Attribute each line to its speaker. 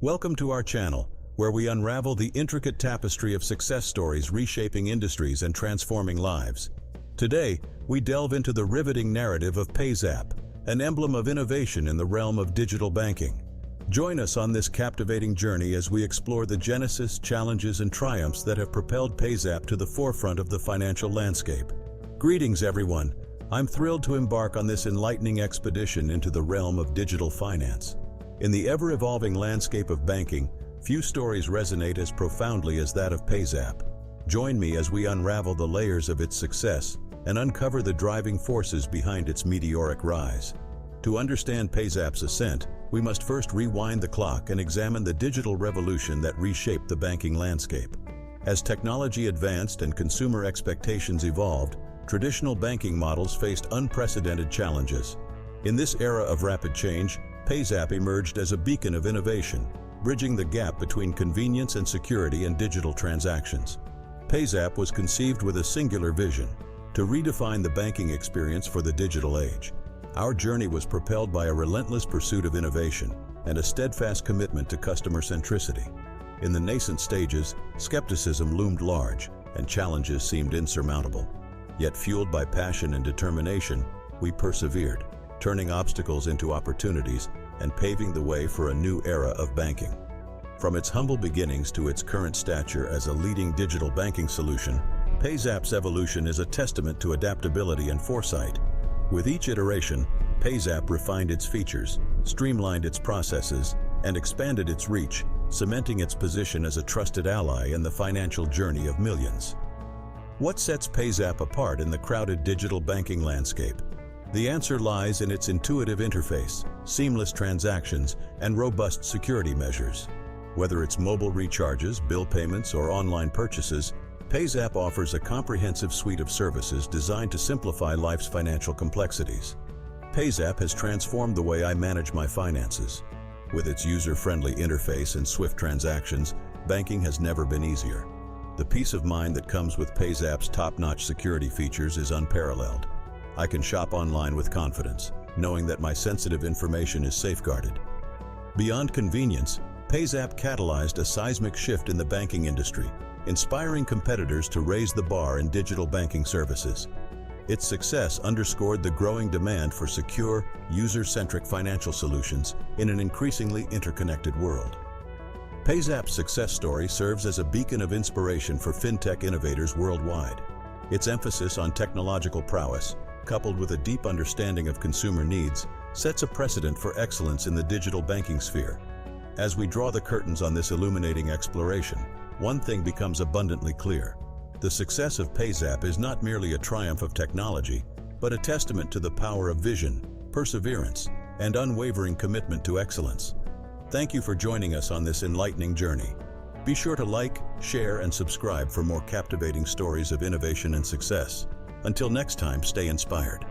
Speaker 1: Welcome to our channel, where we unravel the intricate tapestry of success stories reshaping industries and transforming lives. Today, we delve into the riveting narrative of PayZapp, an emblem of innovation in the realm of digital banking. Join us on this captivating journey as we explore the genesis, challenges, and triumphs that have propelled PayZapp to the forefront of the financial landscape. Greetings, everyone. I'm thrilled to embark on this enlightening expedition into the realm of digital finance. In the ever-evolving landscape of banking, few stories resonate as profoundly as that of PayZapp. Join me as we unravel the layers of its success and uncover the driving forces behind its meteoric rise. To understand PayZapp's ascent, we must first rewind the clock and examine the digital revolution that reshaped the banking landscape. As technology advanced and consumer expectations evolved, traditional banking models faced unprecedented challenges. In this era of rapid change, PayZapp emerged as a beacon of innovation, bridging the gap between convenience and security in digital transactions. PayZapp was conceived with a singular vision: to redefine the banking experience for the digital age. Our journey was propelled by a relentless pursuit of innovation and a steadfast commitment to customer centricity. In the nascent stages, skepticism loomed large and challenges seemed insurmountable. Yet fueled by passion and determination, we persevered, turning obstacles into opportunities and paving the way for a new era of banking. From its humble beginnings to its current stature as a leading digital banking solution, PayZapp's evolution is a testament to adaptability and foresight. With each iteration, PayZapp refined its features, streamlined its processes, and expanded its reach, cementing its position as a trusted ally in the financial journey of millions. What sets PayZapp apart in the crowded digital banking landscape? The answer lies in its intuitive interface, seamless transactions, and robust security measures. Whether it's mobile recharges, bill payments, or online purchases, PayZapp offers a comprehensive suite of services designed to simplify life's financial complexities. PayZapp has transformed the way I manage my finances. With its user-friendly interface and swift transactions, banking has never been easier. The peace of mind that comes with PayZapp's top-notch security features is unparalleled. I can shop online with confidence, knowing that my sensitive information is safeguarded. Beyond convenience, PayZapp catalyzed a seismic shift in the banking industry, inspiring competitors to raise the bar in digital banking services. Its success underscored the growing demand for secure, user-centric financial solutions in an increasingly interconnected world. PayZapp's success story serves as a beacon of inspiration for fintech innovators worldwide. Its emphasis on technological prowess, coupled with a deep understanding of consumer needs, sets a precedent for excellence in the digital banking sphere. As we draw the curtains on this illuminating exploration, one thing becomes abundantly clear. The success of PayZapp is not merely a triumph of technology, but a testament to the power of vision, perseverance, and unwavering commitment to excellence. Thank you for joining us on this enlightening journey. Be sure to like, share, and subscribe for more captivating stories of innovation and success. Until next time, stay inspired.